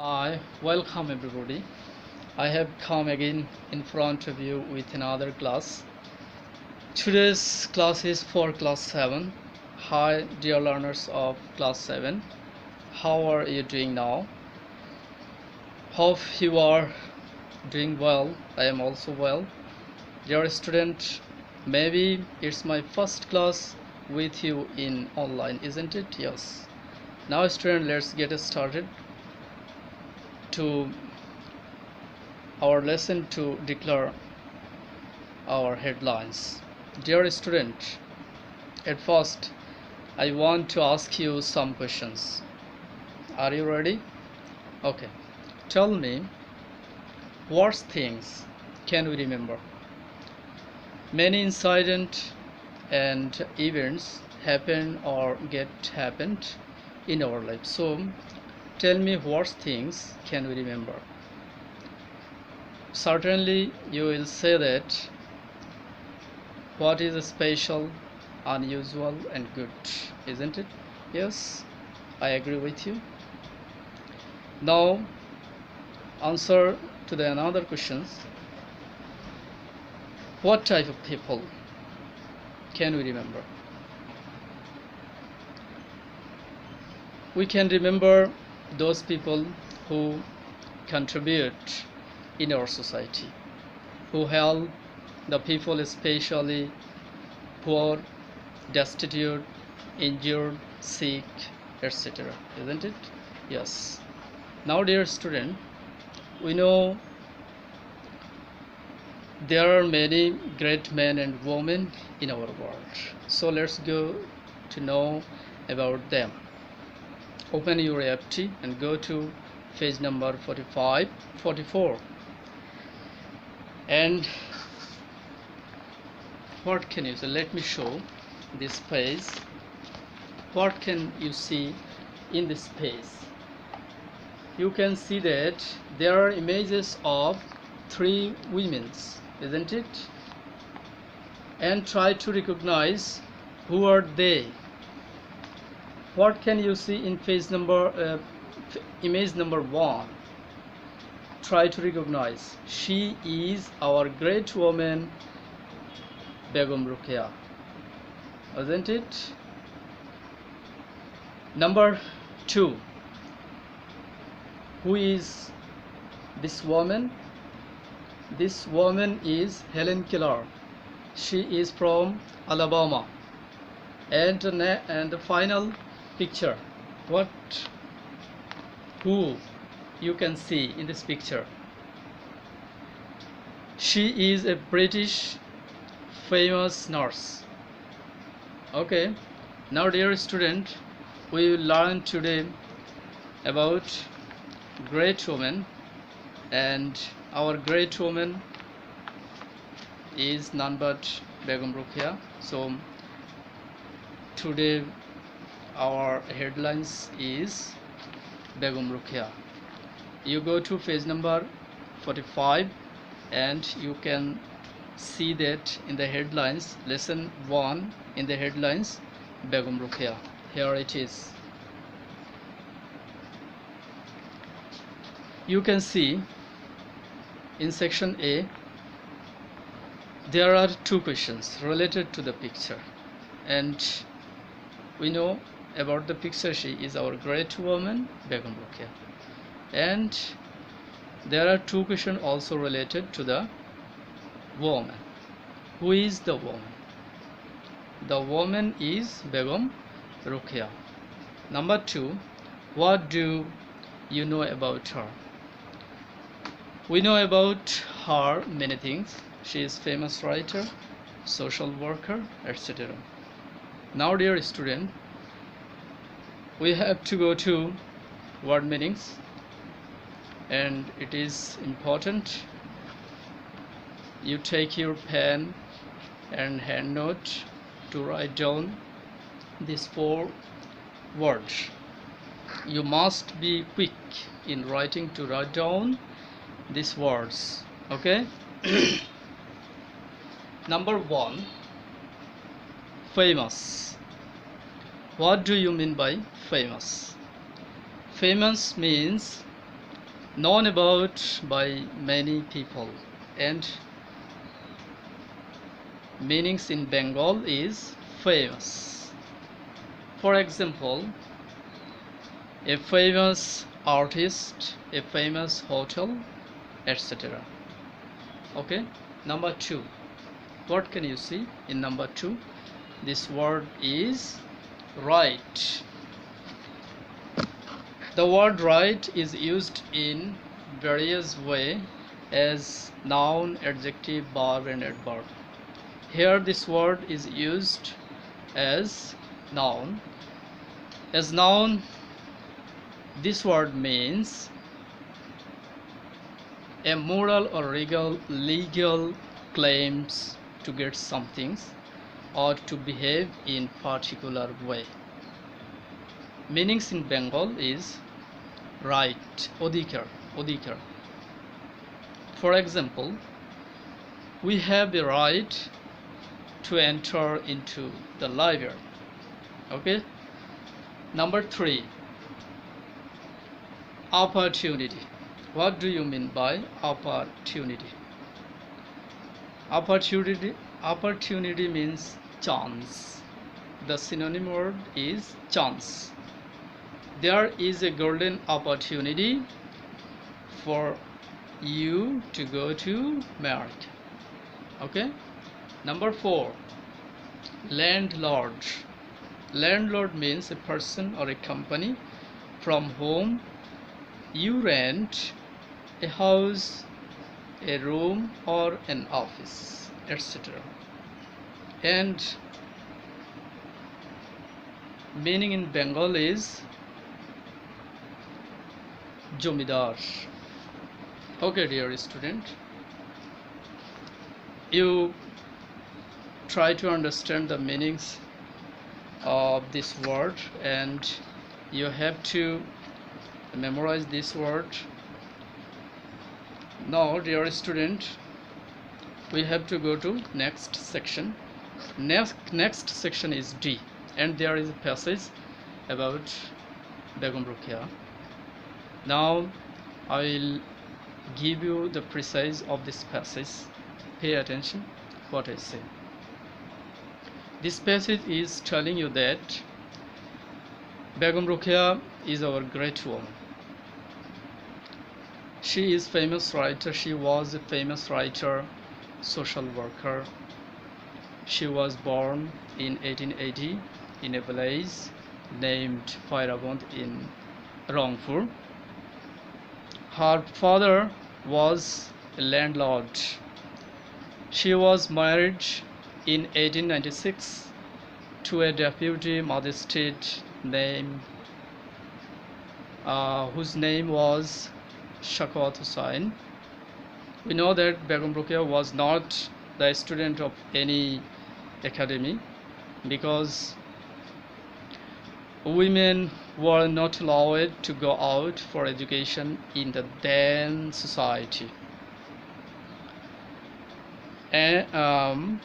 Hi, welcome everybody. I have come again in front of you with another class. Today's class is for class 7. Hi dear learners of class 7. How are you doing now? Hope you are doing well. I am also well. Dear student, maybe it's my first class with you in online, isn't it? Yes. Now student, let's get started to our lesson to declare our headlines. Dear student, at first I want to ask you some questions. Are you ready? Okay. Tell me, what things can we remember? Many incidents and events happen or get happened in our life. So tell me, what things can we remember? Certainly you will say that what is special, unusual and good, isn't it? Yes, I agree with you. Now answer to the another questions. What type of people can we remember? We can remember those people who contribute in our society, who help the people, especially poor, destitute, injured, sick, etc. Isn't it? Yes. Now dear student, we know there are many great men and women in our world. So let's go to know about them. Open your EFT and go to page number 45, 44. And what can you see? Let me show this page. What can you see in this page? You can see that there are images of 3 women, isn't it? And try to recognize who are they. What can you see in page number image number 1? Try to recognize. She is our great woman Begum Rukia, isn't it? Number 2. Who is this woman? This woman is Helen Keller. She is from Alabama. And the final picture, who you can see in this picture? She is a British famous nurse. Okay, now dear student, we will learn today about great woman, and our great woman is none but Begum Rukia. So today our headlines is Begum Rukia. You go to page number 45 and you can see that in the headlines, lesson 1, in the headlines, Begum Rukia. Here it is. You can see in section A there are 2 questions related to the picture, and we know about the picture. She is our great woman Begum Rukia, and there are 2 questions also related to the woman. Who is the woman? The woman is Begum Rukia. Number 2, what do you know about her? We know about her many things. She is famous writer, social worker, etc. Now dear student, we have to go to word meanings, and it is important you take your pen and hand note to write down these 4 words. You must be quick in writing to write down these words. Okay. Number 1, famous. What do you mean by famous? Famous means known about by many people, and meanings in Bengal is famous. For example, a famous artist, a famous hotel, etc. Okay, number 2. What can you see in number 2? This word is right. The word right is used in various ways as noun, adjective, verb and adverb. Here this word is used as noun. As noun, this word means a moral or legal claims to get something or to behave in particular way. Meanings in Bengal is right, odhikar. For example, we have the right to enter into the library. Okay. Number 3, opportunity. What do you mean by opportunity? Opportunity means chance. The synonym word is chance. There is a golden opportunity for you to go to market. Okay. Number 4, landlord. Landlord means a person or a company from whom you rent a house, a room or an office, etc. And meaning in Bengal is jomidar. Okay, dear student, you try to understand the meanings of this word and you have to memorize this word. Now, dear student, we have to go to next section. Next section is D, and there is a passage about Begum Rukia. Now I will give you the precise of this passage. Pay attention what I say. This passage is telling you that Begum Rukia is our great woman. She is famous writer. She was a famous writer, social worker. She was born in 1880 in a village named Pairabond in Rangpur. Her father was a landlord. She was married in 1896 to a deputy magistrate named whose name was Shakwat Hussain. We know that Begum Rukia was not the student of any academy because women were not allowed to go out for education in the then society. And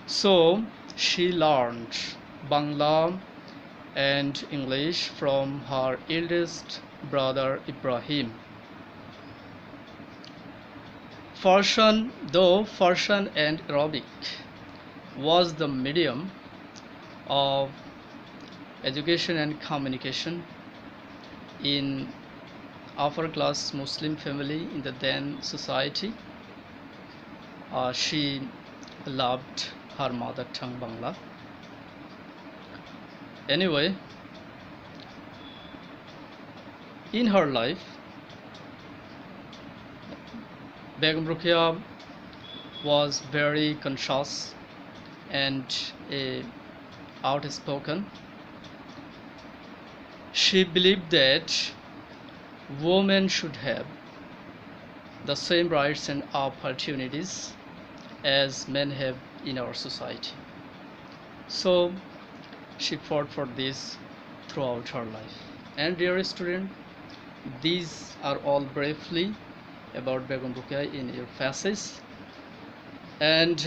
so she learned Bangla and English from her eldest brother Ibrahim. Though Persian and Arabic was the medium of education and communication in upper class Muslim family in the then society, she loved her mother tongue Bangla. Anyway, in her life, Begum Rukia was very conscious and outspoken. She believed that women should have the same rights and opportunities as men have in our society. So she fought for this throughout her life. And dear student, these are all briefly about Begum Rukia in your passage, and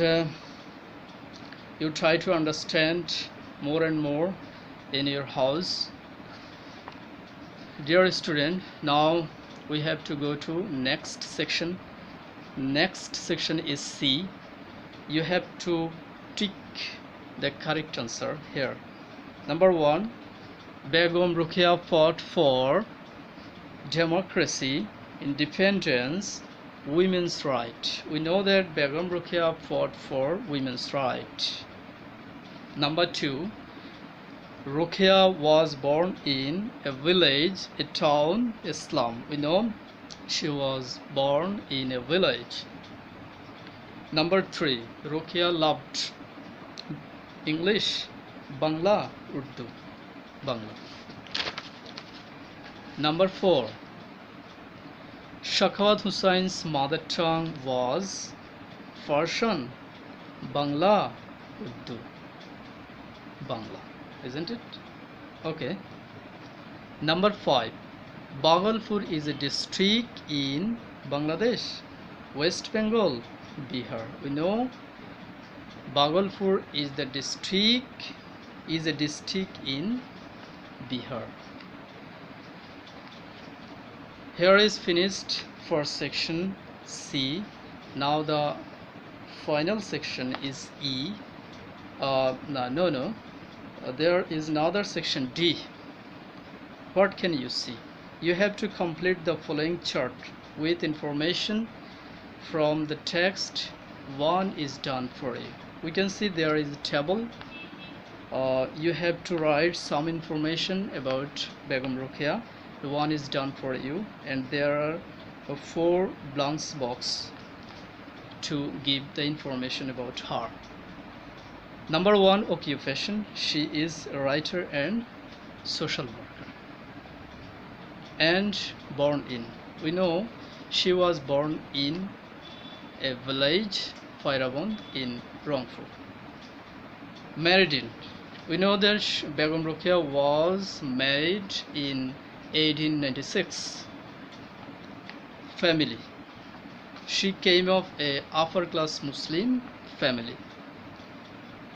you try to understand more and more in your house. Dear student, now we have to go to next section. Next section is C. You have to tick the correct answer here. Number 1, Begum Rukia fought for democracy, independence, women's right. We know that Begum Rukia fought for women's right. Number 2, Rukia was born in a village, a town, a slum. We know she was born in a village. Number 3, Rukia loved English, Bangla, Urdu, Bangla. Number 4, Shakawat Hussein's mother tongue was Farsan, Bangla, Urdu, Bangla, isn't it? Okay. Number 5, Bhagalpur is a district in Bangladesh, West Bengal, Bihar. We know Bhagalpur is a district in Bihar. Here is finished for section C. Now the final section is E. There is another section D. What can you see? You have to complete the following chart with information from the text. One is done for you. We can see there is a table. You have to write some information about Begum Rukia. The one is done for you, and there are 4 blank boxes to give the information about her. Number 1, occupation. She is a writer and social worker. And born in. We know she was born in a village, Fairabon, in Rangpur. Married in. We know that Begum Rukia was married in 1896. Family. She came of a upper class Muslim family.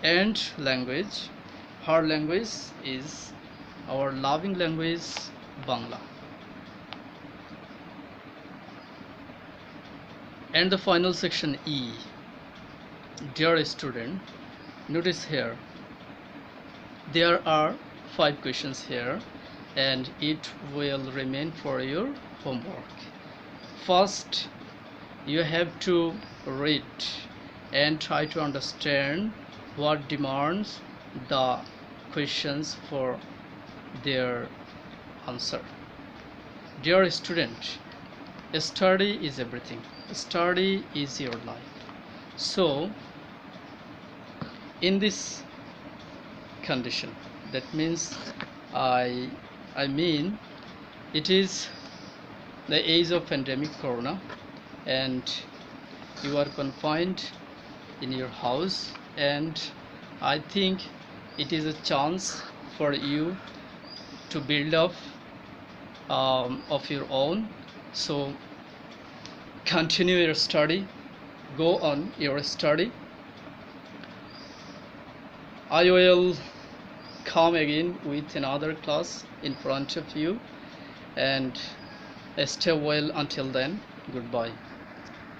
And language. Her language is our loving language, Bangla. And the final section E. Dear student, notice here there are 5 questions here, and it will remain for your homework. First, you have to read and try to understand what demands the questions for their answer. Dear student, study is everything. Study is your life. So in this condition, that means I mean it is the age of pandemic corona, and you are confined in your house, and I think it is a chance for you to build up of your own. So continue your study, go on your study. I will come again with another class in front of you, and stay well until then. Goodbye.